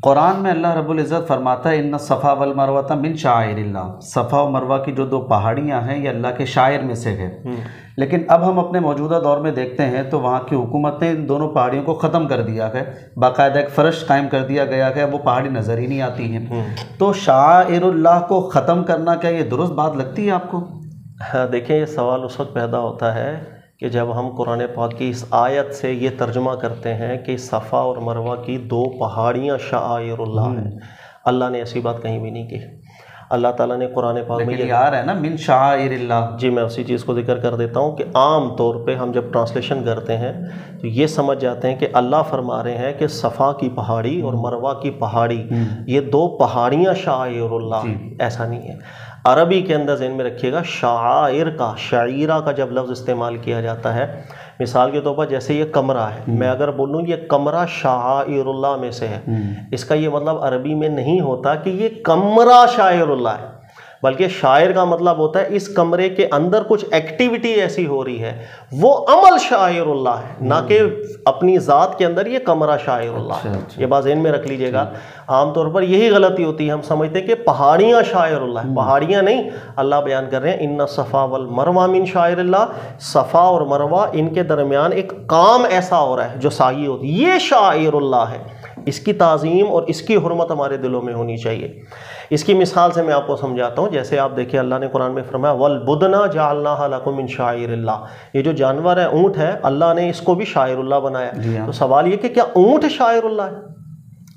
قرآن میں اللہ رب العزت فرماتا ہے ان الصفا والمروہ من شعائر اللہ، صفا و مروہ کی جو دو پہاڑیاں ہیں یہ اللہ کے شاعر میں سے ہے۔ لیکن اب ہم اپنے موجودہ دور میں دیکھتے ہیں تو وہاں کی حکومت نے ان دونوں پہاڑیوں کو ختم کر دیا ہے، باقاعدہ ایک فرش قائم کر دیا گیا ہے، وہ پہاڑی نظر ہی نہیں آتی ہیں۔ تو شعائر اللہ کو ختم کرنا کیا یہ درست بات لگتی ہے آپ کو؟ ہاں دیکھیں، یہ سوال اس وقت پیدا ہوتا ہے کہ جب ہم قرآن پاک کی اس آیت سے یہ ترجمہ کرتے ہیں کہ صفا اور مروہ کی دو پہاڑیاں شعائر اللہ ہیں۔ اللہ نے ایسی بات کہیں بھی نہیں کی۔ اللہ تعالیٰ نے قرآن پاک میں یہ آ رہا ہے نا من شعائر اللہ۔ جی میں اسی چیز کو ذکر کر دیتا ہوں کہ عام طور پہ ہم جب ٹرانسلیشن کرتے ہیں تو یہ سمجھ جاتے ہیں کہ اللہ فرما رہے ہیں کہ صفا کی پہاڑی اور مروہ کی پہاڑی یہ دو پہاڑیاں شعائر اللہ ہیں۔ ایسا نہیں ہے۔ عربی کے اندر ذہن میں رکھیے گا، شعائر کا، شعیرہ کا جب لفظ استعمال کیا جاتا ہے، مثال کے طور پر جیسے یہ کمرہ ہے، میں اگر بولوں یہ کمرہ شعائر اللہ میں سے ہے، اس کا یہ مطلب عربی میں نہیں ہوتا کہ یہ کمرہ شاعر اللہ ہے، بلکہ شاعر کا مطلب ہوتا ہے اس کمرے کے اندر کچھ ایکٹیویٹی ایسی ہو رہی ہے، وہ عمل شاعر اللہ ہے، نہ کہ اپنی ذات کے اندر یہ کمرہ شاعر اللہ ہے۔ یہ بات ذہن میں رکھ لیجئے گا۔ عام طور پر یہی غلطی ہوتی ہے، ہم سمجھتے ہیں کہ پہاڑیاں شاعر اللہ ہے۔ پہاڑیاں نہیں، اللہ بیان کر رہے ہیں ان الصفا والمروہ من شاعر اللہ، صفا اور مروہ ان کے درمیان ایک کام ایسا ہو رہا ہے جو سعی ہوتی ہے، یہ شاعر اللہ ہے۔ اس کی تعظیم اور اس کی حرمت ہمارے دلوں میں ہونی چاہیے۔ اس کی مثال سے میں آپ کو سمجھاتا ہوں۔ جیسے آپ دیکھیں اللہ نے قرآن میں فرمایا وَالْبُدْنَ جَعَلْنَاهَا لَكُم مِّن شَعَائِرِ اللَّهِ، یہ جو جانور ہے اونٹ ہے، اللہ نے اس کو بھی شاعر اللہ بنایا۔ تو سوال یہ کہ کیا اونٹ شاعر اللہ ہے؟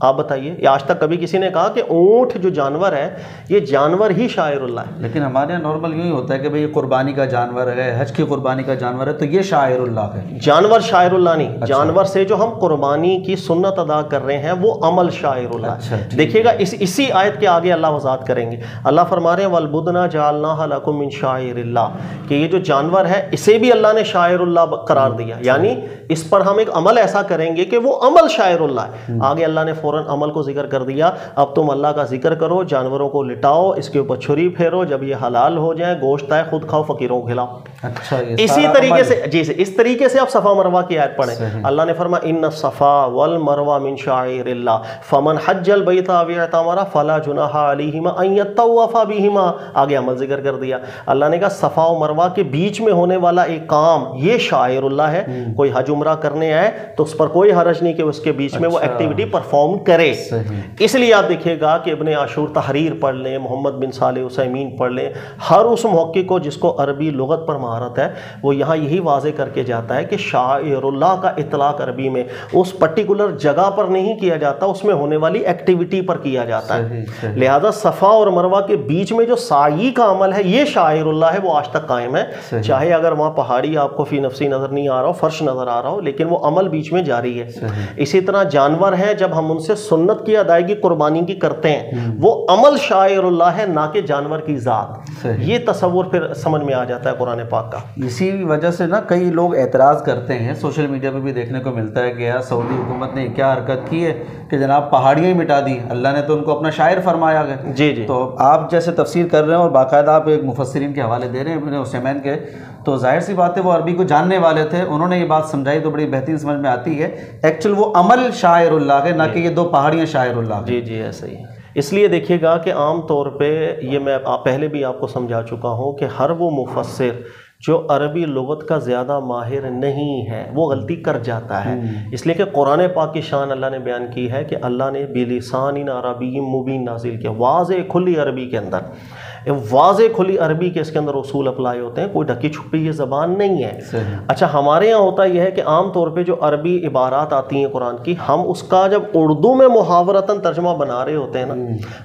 آپ بتائیے، یا آج تک کبھی کسی نے کہا کہ اونٹ جو جانور ہے یہ جانور ہی شاعر اللہ ہے؟ لیکن ہمارے یہاں نارمل یوں ہی ہوتا ہے کہ بھئی یہ قربانی کا جانور ہے، حج کی قربانی کا جانور ہے تو یہ شاعر اللہ ہے۔ جانور شاعر اللہ نہیں، جانور سے جو ہم قربانی کی سنت ادا کر رہے ہیں وہ عمل شاعر اللہ ہے۔ دیکھیے گا اسی آیت کے آگے اللہ وضاحت کریں گے۔ اللہ فرما رہے ہیں وَالْبُدْنَ جَعَلْنَاهَا لَكُم مِّن شَعَائِرِ اللَّهِ، کہ یہ جو جانور ہے اسے بھی اللہ نے شاعر اللہ قرار دیا، یعنی اس پر ہم ایک عمل ایسا کریں گے کہ وہ عمل شاعر اللہ ہے۔ آگے اللہ نے فوراً عمل کو ذکر کر دیا، اب تم اللہ کا ذکر کرو، جانوروں کو لٹاؤ، اس کے اوپر چھری پھیرو، جب یہ حلال ہو جائیں گوشت آئے خود کھاؤ، فقیروں کو کھلاؤ۔ اسی طریقے سے اس طریقے سے آپ صفا مروہ کی آیت پڑھیں۔ اللہ نے فرمایا ان الصفا والمروہ من شعائر اللہ فمن حج البیت او اعتمر فلا جناح علیہما ان یطوف بہما۔ آگے عمل ذکر کر دیا۔ اللہ نے کہا صفا و مروہ کے بیچ میں ہونے والا ایک کام یہ شاعر اللہ ہے، کوئی حج عمرہ کرنے آئے تو اس پر کوئی حرج نہیں کہ اس کے بیچ میں وہ ایکٹیویٹی پرفارم کرے۔ اس لیے آپ دیکھیے گا کہ ابن عاشور تحریر پڑھ لیں، محمد بن صالح عثیمین پڑھ لیں، ہر اس محقق کو جس کو عربی لغت پر مہارت ہے وہ یہاں یہی واضح کر کے جاتا ہے کہ شاعر اللہ کا اطلاق عربی میں اس پرٹیکولر جگہ پر نہیں کیا جاتا، اس میں ہونے والی ایکٹیویٹی پر کیا جاتا ہے۔ لہذا صفا اور مروہ کے بیچ میں جو سعی کا عمل ہے یہ شاعر اللہ ہے، وہ آج تک قائم ہے، چاہے اگر وہاں پہاڑی آپ کو فی نفسی نظر نہیں آ رہا ہو، فرش نظر آ رہا ہو، لیکن وہ عمل بیچ میں جاری ہے۔ اسی طرح جانور ہیں، جب ہم ان سے سنت کی ادائیگی قربانی کی کرتے ہیں وہ عمل شاعر اللہ ہے، نہ کہ جانور کی ذات۔ یہ تصور پھر سمجھ میں آ جاتا ہے قرآن پاک کا۔ اسی وجہ سے نا کئی لوگ اعتراض کرتے ہیں، سوشل میڈیا پہ بھی دیکھنے کو ملتا ہے کہ یار سعودی حکومت نے کیا حرکت کی ہے کہ جناب پہاڑیاں ہی مٹا دی، اللہ نے تو ان کو اپنا شاعر فرمایا گیا۔ جی جی، تو آپ جیسے تفسیر کر رہے ہیں اور باقاعدہ آپ ایک مفسرین کے حوالے دے رہے ہیں ابن عثیمین کے، تو ظاہر سی بات ہے وہ عربی کو جاننے والے تھے، انہوں نے یہ بات سمجھائی تو بڑی بہترین سمجھ میں آتی ہے۔ ایکچوئل وہ عمل شاعر اللہ ہے، نہ کہ یہ دو پہاڑیاں شاعر اللہ۔ جی جی ایسا ہی ہے۔ اس لیے دیکھیے گا کہ عام طور پہ یہ میں پہلے بھی آپ کو سمجھا چکا ہوں کہ ہر وہ مفسر جو عربی لغت کا زیادہ ماہر نہیں ہے وہ غلطی کر جاتا ہے، اس لیے کہ قرآن پاک کی شان اللہ نے بیان کی ہے کہ اللہ نے بلسان عربی مبین نازل کیا، واضح کھلی عربی کے اندر، واضح کھلی عربی کے اس کے اندر اصول اپلائی ہوتے ہیں، کوئی ڈھکی چھپی یہ زبان نہیں ہے۔ اچھا ہمارے یہاں ہوتا یہ ہے کہ عام طور پہ جو عربی عبارات آتی ہیں قرآن کی، ہم اس کا جب اردو میں محاورتاً ترجمہ بنا رہے ہوتے ہیں نا،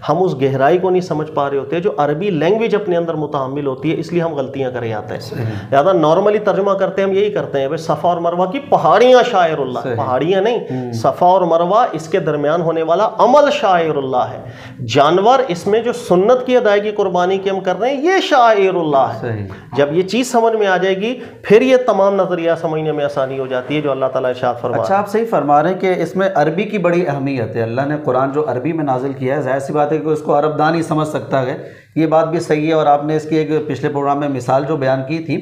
ہم اس گہرائی کو نہیں سمجھ پا رہے ہوتے ہیں جو عربی لینگویج اپنے اندر متحمل ہوتی ہے، اس لیے ہم غلطیاں کر جاتے ہیں۔ زیادہ نارملی ترجمہ کرتے ہیں ہم یہی کرتے ہیں، صفا اور مروہ کی پہاڑیاں شاعر اللہ، پہاڑیاں نہیں، صفا اور مروہ اس کے درمیان ہونے والا عمل شاعر اللہ ہے۔ جانور اس میں جو سنت کی ادائیگی قربانی کی ہم کر رہے ہیں یہ شاعر اللہ ہے۔ جب یہ چیز سمجھ میں آ جائے گی پھر یہ تمام نظریہ سمجھنے میں آسانی ہو جاتی ہے جو اللہ تعالیٰ ارشاد فرما۔ اچھا آپ صحیح فرما رہے ہیں کہ اس میں عربی کی بڑی اہمیت ہے، اللہ نے قرآن جو عربی میں نازل کیا ہے ظاہر سی بات ہے کہ اس کو عرب دان ہی سمجھ سکتا ہے، یہ بات بھی صحیح ہے۔ اور آپ نے اس کی ایک پچھلے پروگرام میں مثال جو بیان کی تھی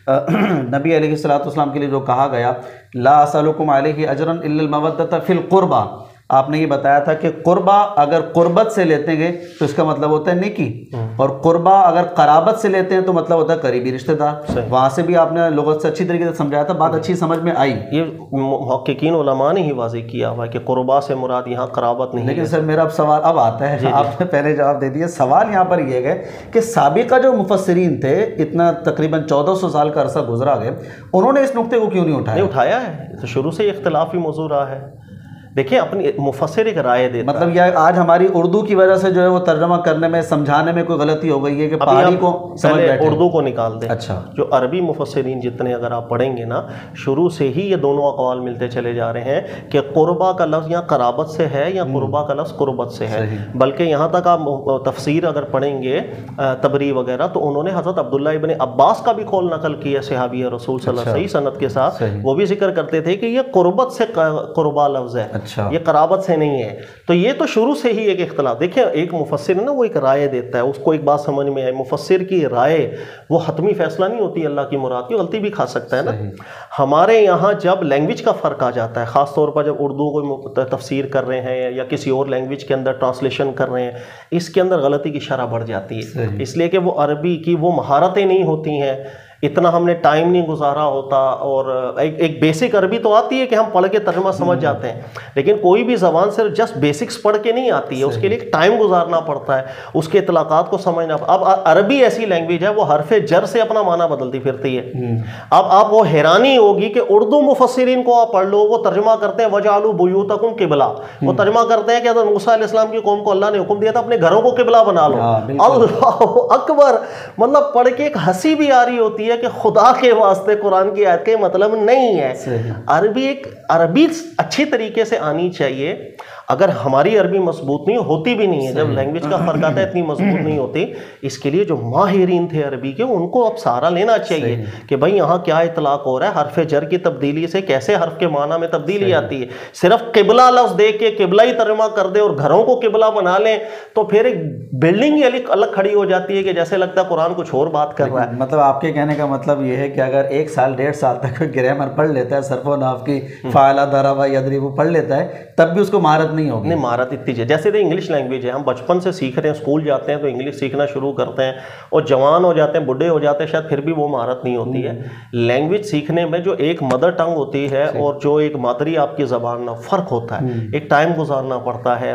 نبی علیہ الصلوۃ والسلام کے لیے جو کہا گیا لا اسألکم علیہ اجرا الا المودۃ فی القربى، آپ نے یہ بتایا تھا کہ قربہ اگر قربت سے لیتے گے تو اس کا مطلب ہوتا ہے نیکی، اور قربہ اگر قرابت سے لیتے ہیں تو مطلب ہوتا ہے قریبی رشتہ دار. وہاں سے بھی آپ نے لغت سے اچھی طریقے سے سمجھایا تھا، بات اچھی سمجھ میں آئی. یہ محققین علماء نے ہی واضح کیا ہوا ہے کہ قربا سے مراد یہاں قرابت نہیں. لیکن سر میرا اب سوال اب آتا ہے، آپ نے پہلے جواب دے دیا. سوال یہاں پر یہ ہے کہ سابقہ جو مفسرین تھے، اتنا تقریباً 1400 سال کا عرصہ گزرا گیا، انہوں نے اس نقطے کو کیوں نہیں اٹھایا؟ نہیں اٹھایا ہے، تو شروع سے اختلافی موضوع رہا ہے. دیکھیں اپنی مفسر ایک رائے دیتا، مطلب یہ آج ہماری اردو کی وجہ سے جو ہے وہ ترجمہ کرنے میں سمجھانے میں کوئی غلطی ہو گئی ہے کہ پہاڑی کو سمجھ بیٹھے. اردو کو نکال دیں. اچھا، جو عربی مفسرین جتنے اگر آپ پڑھیں گے نا، شروع سے ہی یہ دونوں اقوال ملتے چلے جا رہے ہیں کہ قربا کا لفظ یہاں قرابت سے ہے یا قربا کا لفظ قربت سے ہے. بلکہ یہاں تک آپ تفسیر اگر پڑھیں گے تبری وغیرہ، تو انہوں نے حضرت عبداللہ ابن عباس کا بھی قول نقل کیا، صحابی رسول صلی اللہ علیہ وسلم، صحیح سند کے ساتھ. وہ بھی ذکر کرتے تھے کہ یہ قربت سے قربا لفظ ہے، یہ قرابت سے نہیں ہے. تو یہ تو شروع سے ہی ایک اختلاف. دیکھیں ایک مفسر ہے نا، وہ ایک رائے دیتا ہے، اس کو ایک بات سمجھ میں آئے. مفسر کی رائے وہ حتمی فیصلہ نہیں ہوتی اللہ کی مراد کی، غلطی بھی کھا سکتا ہے نا. ہمارے یہاں جب لینگویج کا فرق آ جاتا ہے، خاص طور پر جب اردو کو تفسیر کر رہے ہیں یا کسی اور لینگویج کے اندر ٹرانسلیشن کر رہے ہیں، اس کے اندر غلطی کی شرح بڑھ جاتی ہے. اس لیے کہ وہ عربی کی وہ مہارتیں نہیں ہوتی ہیں، اتنا ہم نے ٹائم نہیں گزارا ہوتا. اور ایک بیسک عربی تو آتی ہے کہ ہم پڑھ کے ترجمہ سمجھ جاتے ہیں، لیکن کوئی بھی زبان صرف جسٹ بیسکس پڑھ کے نہیں آتی ہے، اس کے لیے ایک ٹائم گزارنا پڑتا ہے، اس کے اطلاقات کو سمجھنا. اب عربی ایسی لینگویج ہے وہ حرف جر سے اپنا معنی بدلتی پھرتی ہے. اب آپ وہ حیرانی ہوگی کہ اردو مفسرین کو آپ پڑھ لو، وہ ترجمہ کرتے ہیں وَجَعَلُوا بُيُوتَكُمْ قِبْلَةً، وہ ترجمہ کرتے ہیں کہ حضرت موسیٰ علیہ السلام کی قوم کو اللہ نے حکم دیا تھا اپنے گھروں کو قبلہ بنا لو. اللہ اکبر. مطلب پڑھ کے ایک ہنسی بھی آ رہی ہوتی ہے کہ خدا کے واسطے قرآن کی آیت کے مطلب نہیں ہے. عربی اچھی طریقے سے آنی چاہیے. اگر ہماری عربی مضبوط نہیں ہوتی بھی نہیں ہے، جب لینگویج کا فرق آتا ہے اتنی مضبوط نہیں ہوتی. اس کے لیے جو ماہرین تھے عربی کے، ان کو اب سہارا لینا چاہیے کہ بھائی یہاں کیا اطلاق ہو رہا ہے، حرف جر کی تبدیلی سے کیسے حرف کے معنی میں تبدیلی آتی ہے. صرف قبلہ لفظ دیکھ کے قبلہ ہی ترجمہ کر دے اور گھروں کو قبلہ بنا لیں تو پھر ایک بلڈنگ ہی الگ کھڑی ہو جاتی ہے کہ جیسے لگتا ہے قرآن کچھ اور بات کر رہا ہے. مطلب آپ کے کہنے کا مطلب یہ ہے کہ اگر 1 سال 1.5 سال تک گرامر پڑھ لیتا ہے، صرف و نحو کی فاعل ضرب یضرب وہ پڑھ لیتا ہے، تب بھی اس کو مہارت نہیں ہوگی. نہیں، مہارت اتنی ہے. جیسے تو انگلش لینگویج ہے، ہم بچپن سے سیکھ رہے ہیں، اسکول جاتے ہیں تو انگلش سیکھنا شروع کرتے ہیں، اور جوان ہو جاتے ہیں، بڈھے ہو جاتے ہیں، شاید پھر بھی وہ مہارت نہیں ہوتی ہے. لینگویج سیکھنے میں جو ایک مدر ٹنگ ہوتی ہے اور جو ایک مادری آپ کی زبان نہ، فرق ہوتا ہے. ایک ٹائم گزارنا پڑتا ہے،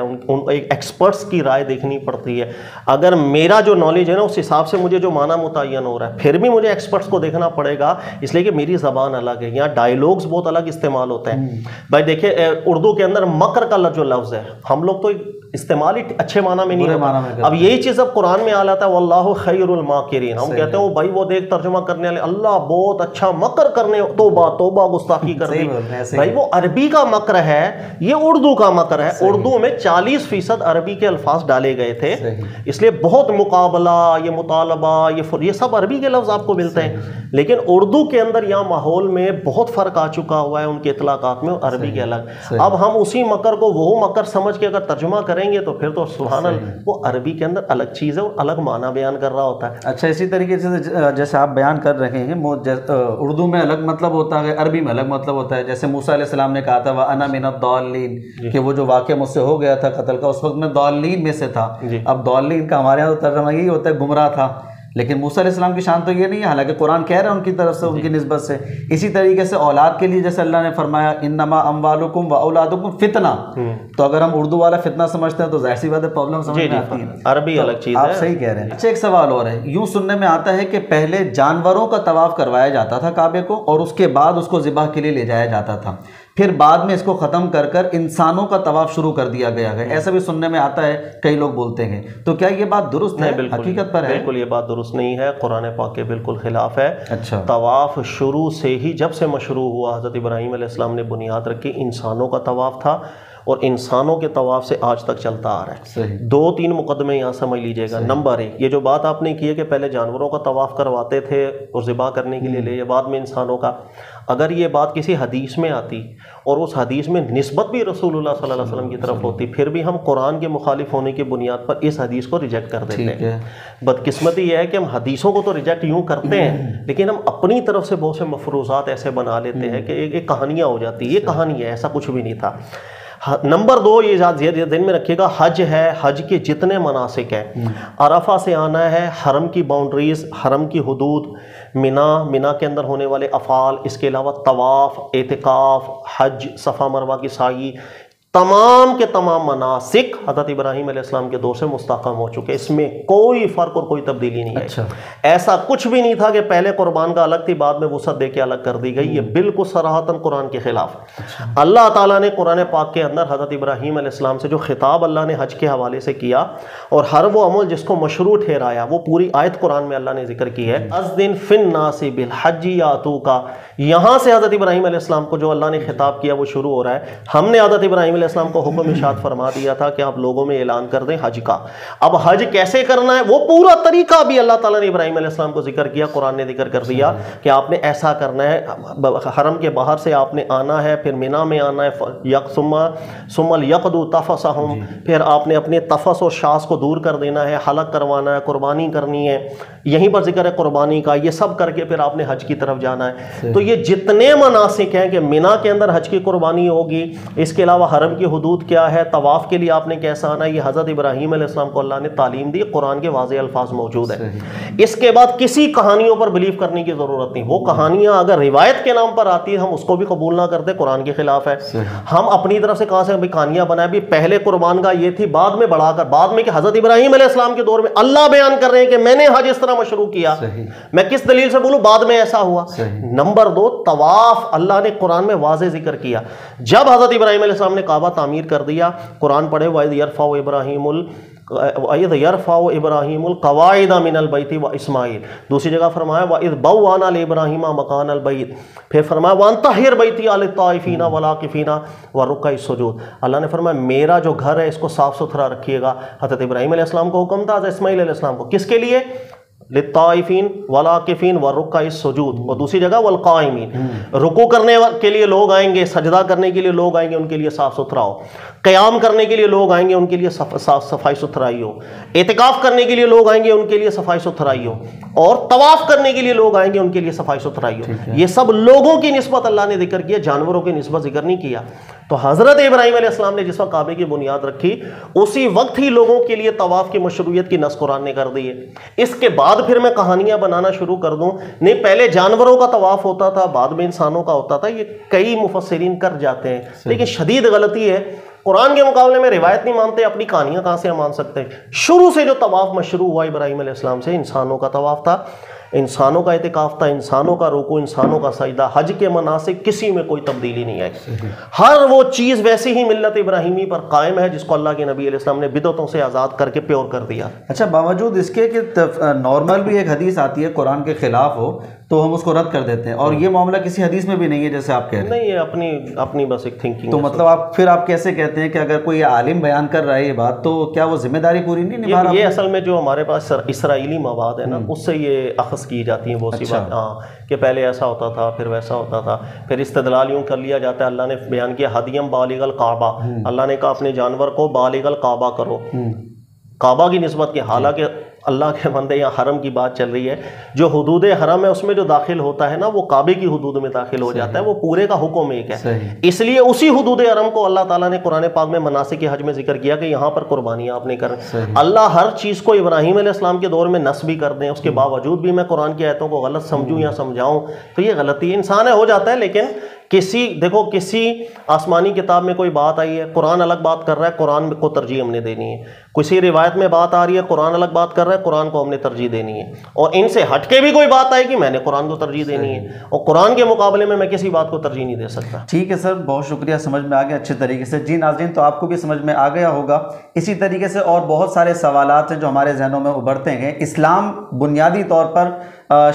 ایک ایکسپرٹس کی رائے دیکھنی پڑتی ہے. اگر میرا جو نالج ہے نا اس حساب سے مجھے جو معنی متعین ہو رہا ہے، پھر بھی مجھے ایکسپرٹس کو دیکھنا پڑے گا، اس لیے کہ میری زبان الگ ہے. یہاں ڈائیلوگز بہت الگ استعمال ہوتے ہیں. بھائی دیکھیں اردو کے اندر مکر کا جو لفظ ہے، ہم لوگ تو استعمال ہی اچھے معنی میں نہیں ہوتا. اب یہی چیز اب قرآن میں آ جاتا ہے واللہ خیر الماکرین. ہم کہتے ہیں وہ بھائی وہ دیکھ ترجمہ کرنے والے، اللہ بہت اچھا مکر کرنے، توبہ توبہ گستاخی کر دی. بھائی وہ عربی کا مکر ہے، یہ اردو کا مکر ہے. اردو میں 40% عربی کے الفاظ ڈالے گئے تھے، اس لیے بہت مقابلہ، یہ مطالبہ، یہ سب عربی کے لفظ آپ کو ملتے ہیں. لیکن اردو کے اندر یہاں ماحول میں بہت فرق آ چکا ہوا ہے ان کے اطلاقات میں، عربی کے الگ. اب ہم اسی مکر کو وہ مکر سمجھ کے اگر ترجمہ کریں گے تو پھر تو سبحان اللہ، وہ عربی کے اندر الگ چیز ہے اور الگ معنی بیان کر رہا ہوتا ہے. اچھا، اسی طریقے سے جیسے آپ بیان کر رہے ہیں، اردو میں الگ مطلب ہوتا ہے، عربی میں الگ مطلب ہوتا ہے. جیسے موسیٰ علیہ السلام نے کہا تھا وَأَنَا مِنَ الضَّالِّينَ، کہ وہ جو واقعہ مجھ سے ہو گیا تھا قتل کا، اس وقت میں ضالین میں سے تھا. اب ضالین کا ہمارے یہاں ترجمہ یہی ہوتا ہے گمراہ تھا، لیکن موسیٰ علیہ السلام کی شان تو یہ نہیں ہے، حالانکہ قرآن کہہ رہا ہے ان کی طرف سے، ان کی نسبت سے. اسی طریقے سے اولاد کے لیے جیسے اللہ نے فرمایا انما اموالکم واولادکم فتنہ، تو اگر ہم اردو والا فتنہ سمجھتے ہیں تو ظاہر سی بات ہے پرابلم سمجھ میں آتی ہے. عربی الگ چیز ہے، آپ صحیح کہہ رہے ہیں. اچھا، ایک سوال اور ہے. یوں سننے میں آتا ہے کہ پہلے جانوروں کا طواف کروایا جاتا تھا کعبے کو، اور اس کے بعد اس کو ذبح کے لیے لے جایا جاتا تھا، پھر بعد میں اس کو ختم کر کر انسانوں کا طواف شروع کر دیا گیا ہے. ایسا بھی سننے میں آتا ہے، کئی لوگ بولتے ہیں. تو کیا یہ بات درست ہے؟ حقیقت پر ہے؟ بالکل یہ بات درست نہیں ہے، قرآن پاک کے بالکل خلاف ہے. اچھا، طواف شروع سے ہی جب سے مشروع ہوا، حضرت ابراہیم علیہ السلام نے بنیاد رکھی، انسانوں کا طواف تھا، اور انسانوں کے طواف سے آج تک چلتا آ رہا ہے. 2-3 مقدمے یہاں سمجھ لیجئے گا. نمبر 1، یہ جو بات آپ نے کی ہے کہ پہلے جانوروں کا طواف کرواتے تھے اور ذبح کرنے کے لیے لے، بعد میں انسانوں کا. اگر یہ بات کسی حدیث میں آتی اور اس حدیث میں نسبت بھی رسول اللہ صلی اللہ علیہ وسلم کی طرف ہوتی، پھر بھی ہم قرآن کے مخالف ہونے کی بنیاد پر اس حدیث کو ریجیکٹ کر دیتے ہیں. بدقسمتی یہ ہے کہ ہم حدیثوں کو تو ریجیکٹ یوں کرتے ہیں، لیکن ہم اپنی طرف سے بہت سے مفروضات ایسے بنا لیتے ہیں کہ ایک کہانیاں ہو جاتی. یہ کہانی ہے، ایسا کچھ بھی نہیں تھا. نمبر 2 یہ ذہن میں رکھیے گا، حج ہے، حج کے جتنے مناسک ہیں، عرفہ سے آنا ہے، حرم کی باؤنڈریز، حرم کی حدود، مینا کے اندر ہونے والے افعال، اس کے علاوہ طواف، اعتکاف، حج، صفا مروہ کی سعی، تمام کے تمام مناسک حضرت ابراہیم علیہ السلام کے دور سے مستحکم ہو چکے، اس میں کوئی فرق اور کوئی تبدیلی نہیں ہے۔ ایسا کچھ بھی نہیں تھا کہ پہلے قربان کا الگ تھی بعد میں وسعت دے کے الگ کر دی گئی، یہ بالکل صراحتاً قرآن کے خلاف۔ اللہ تعالیٰ نے قرآن پاک کے اندر حضرت ابراہیم علیہ السلام سے جو خطاب اللہ نے حج کے حوالے سے کیا اور ہر وہ عمل جس کو مشروع ٹھہرایا، وہ پوری آیت قرآن میں اللہ نے ذکر کی ہے۔ اذن فی الناس بالحج یاتوکا، یہاں سے حضرت ابراہیم علیہ السلام کو جو اللہ نے خطاب کیا وہ شروع ہو رہا ہے۔ ہم نے حضرت ابراہیم علیہ السلام کو حکم ارشاد فرما دیا تھا کہ آپ لوگوں میں اعلان کر دیں حج کا۔ اب حج کیسے کرنا ہے وہ پورا طریقہ بھی اللہ تعالیٰ نے ابراہیم علیہ السلام کو ذکر کیا، قرآن نے ذکر کر دیا کہ آپ نے ایسا کرنا ہے، حرم کے باہر سے آپ نے آنا ہے، پھر مینا میں آنا ہے، ثم لیقضوا تفثہم، پھر آپ نے اپنے تفث اور شاذ کو دور کر دینا ہے، حلق کروانا ہے، قربانی کرنی ہے، یہیں پر ذکر ہے قربانی کا، یہ سب کر کے پھر آپ نے حج کی طرف جانا ہے۔ تو یہ جتنے مناسک ہیں کہ مینا کے اندر حج کی قربانی ہوگی، اس کے علاوہ حرم کی حدود کیا ہے، طواف کے لیے آپ نے کیسا آنا ہے، یہ حضرت ابراہیم علیہ السلام کو اللہ نے تعلیم دی، قرآن کے واضح الفاظ موجود ہیں۔ اس کے بعد کسی کہانیوں پر بلیو کرنے کی ضرورت نہیں، وہ کہانیاں اگر روایت کے نام پر آتی ہے ہم اس کو بھی قبول نہ کرتے، قرآن کے خلاف ہے۔ ہم اپنی طرف سے کہاں سے کہانیاں بنائیں، بھی پہلے قربان کا یہ تھی، بعد میں بڑھا کر، بعد میں کہ حضرت ابراہیم علیہ السلام کے دور میں اللہ بیان کر رہے ہیں کہ میں نے حج اس طرح مشروع کیا، میں کس دلیل سے بولوں بعد میں ایسا ہوا۔ نمبر 2 طواف، اللہ نے قرآن میں واضح ذکر کیا، جب حضرت ابراہیم علیہ السلام نے کعبہ تعمیر کر دیا، قرآن پڑھے وَإِذْ يَرْفَعُ إِبْرَاهِيمُ الْقَوَاعِدَ مِنَ الْبَيْتِ وَإِسْمَاعِيلُ، دوسری جگہ فرمایا وَإِذْ بَوَّأْنَا لِإِبْرَاهِيمَ مَكَانَ الْبَيْتِ، پھر فرمایا وَأَن طَهِّرْ بَيْتِيَ لِلطَّائِفِينَ وَالْعَاكِفِينَ وَالرُّكَّعِ السُّجُودِ، اللہ نے فرمایا میرا جو گھر ہے اس کو صاف ستھرا رکھیے گا۔ حضرت ابراہیم علیہ السلام کو حکم تھا، حضرت اسماعیل علیہ السلام کو، کس کے لیے؟ للطائفین والعاکفین والرکع السجود، اور دوسری جگہ والقائمین، رکوع کرنے کے لیے لوگ آئیں گے، سجدہ کرنے کے لیے لوگ آئیں گے، ان کے لیے صاف ستھرا ہو، قیام کرنے کے لیے لوگ آئیں گے، ان کے لیے صفائی ستھرائی ہو، اعتکاف کرنے کے لیے لوگ آئیں گے، ان کے لیے صفائی ستھرائی ہو، اور طواف کرنے کے لیے لوگ آئیں گے، ان کے لیے صفائی ستھرائی ہو۔ یہ سب لوگوں کی نسبت اللہ نے ذکر کیا، جانوروں کی نسبت ذکر نہیں کیا۔ تو حضرت ابراہیم علیہ السلام نے جس وقت کعبے کی بنیاد رکھی، اسی وقت ہی لوگوں کے لیے طواف کی مشروعیت کی نص قرآن نے کر دی ہے۔ اس کے بعد پھر میں کہانیاں بنانا شروع کر دوں، نہیں پہلے جانوروں کا طواف ہوتا تھا، بعد میں انسانوں کا ہوتا تھا، یہ کئی مفسرین کر جاتے ہیں، لیکن شدید غلطی ہے۔ قرآن کے مقابلے میں روایت نہیں مانتے، اپنی کہانیاں کہاں سے ہم مان سکتے ہیں؟ شروع سے جو طواف مشروع ہوا ابراہیم علیہ السلام سے، انسانوں کا طواف تھا، انسانوں کا اعتکاف تھا، انسانوں کا رکوع، انسانوں کا سجدہ۔ حج کے مناسک کسی میں کوئی تبدیلی نہیں آئی، ہر وہ چیز ویسے ہی ملت ابراہیمی پر قائم ہے جس کو اللہ کے نبی علیہ السلام نے بدعتوں سے آزاد کر کے پیور کر دیا۔ اچھا، باوجود اس کے کہ نارمل بھی ایک حدیث آتی ہے قرآن کے خلاف ہو تو ہم اس کو رد کر دیتے ہیں، اور یہ معاملہ کسی حدیث میں بھی نہیں ہے جیسے آپ کہہ رہے ہیں۔ نہیں، یہ اپنی بس ایک تھنکنگ۔ تو مطلب آپ کیسے کہتے ہیں کہ اگر کوئی عالم بیان کر رہا ہے یہ بات تو کیا وہ ذمہ داری پوری نہیں نبھا رہا؟ یہ اصل میں جو ہمارے پاس اسرائیلی مواد ہے نا، اس سے یہ اخذ کی جاتی ہیں وہ سی بات، ہاں، کہ پہلے ایسا ہوتا تھا پھر ویسا ہوتا تھا، پھر استدلال یوں کر لیا جاتا ہے۔ اللہ نے بیان کیا ہدیم بالغ الکعبہ، اللہ نے کہا اپنے جانور کو بالغ الکعبہ کرو، کعبہ کی نسبت کے، حالانکہ اللہ کے بندے یہاں حرم کی بات چل رہی ہے، جو حدود حرم ہے اس میں جو داخل ہوتا ہے نا وہ کعبے کی حدود میں داخل ہو جاتا ہے، وہ پورے کا حکم ایک ہے۔ اس لیے اسی حدود حرم کو اللہ تعالیٰ نے قرآن پاک میں مناسک حج میں ذکر کیا کہ یہاں پر قربانیاں آپ نے کریں۔ اللہ ہر چیز کو ابراہیم علیہ السلام کے دور میں نصب بھی کر دیں، اس کے باوجود بھی میں قرآن کی آیتوں کو غلط سمجھوں یا سمجھاؤں تو یہ غلطی ہے، انسان ہے، ہو جاتا ہے۔ لیکن کسی آسمانی کتاب میں کوئی بات آئی ہے، قرآن الگ بات کر رہا ہے، قرآن کو ترجیح ہم نے دینی ہے۔ کسی روایت میں بات آ رہی ہے، قرآن الگ بات کر رہا ہے، قرآن کو ہم نے ترجیح دینی ہے۔ اور ان سے ہٹ کے بھی کوئی بات آئے گی، میں نے قرآن کو ترجیح دینی ہے، اور قرآن کے مقابلے میں کسی بات کو ترجیح نہیں دے سکتا۔ ٹھیک ہے سر، بہت شکریہ، سمجھ میں آ گیا اچھے طریقے سے۔ جی ناظرین، تو آپ کو بھی سمجھ میں آ گیا ہوگا۔ اسی طریقے سے اور بہت سارے سوالات ہیں جو ہمارے ذہنوں میں ابھرتے ہیں۔ اسلام بنیادی طور پر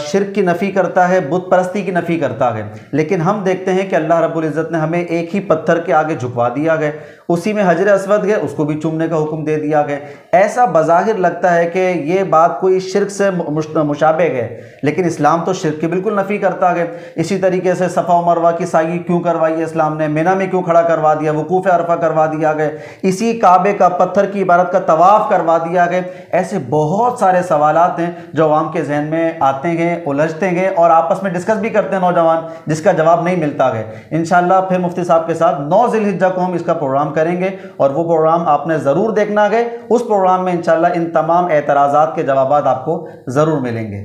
شرک کی نفی کرتا ہے، بت پرستی کی نفی کرتا ہے، لیکن ہم دیکھتے ہیں کہ اللہ رب العزت نے ہمیں ایک ہی پتھر کے آگے جھکوا دیا گیا، اسی میں حجر اسود ہے، اس کو بھی چومنے کا حکم دے دیا گیا۔ ایسا بظاہر لگتا ہے کہ یہ بات کوئی شرک سے مشابہ ہے، لیکن اسلام تو شرک کی بالکل نفی کرتا ہے۔ اسی طریقے سے صفا و مروہ کی سعی کیوں کروائی ہے اسلام نے، مینا میں کیوں کھڑا کروا دیا، وقوف عرفہ کروا دیا گیا، اسی کعبے کا پتھر کی عبادت کا طواف کروا دیا گیا۔ ایسے بہت سارے سوالات ہیں جو عوام کے ذہن میں آتے آتے گئے, الجھتے گئے اور آپس میں ڈسکس بھی کرتے ہیں نوجوان, جس کا جواب نہیں ملتا ہے. انشاءاللہ پھر مفتی صاحب کے ساتھ 9 ذی الحجہ کو ہم اس کا پروگرام کریں گے, اور وہ پروگرام آپ نے ضرور دیکھنا ہے. اس پروگرام میں انشاءاللہ ان تمام اعتراضات کے جوابات آپ کو ضرور ملیں گے.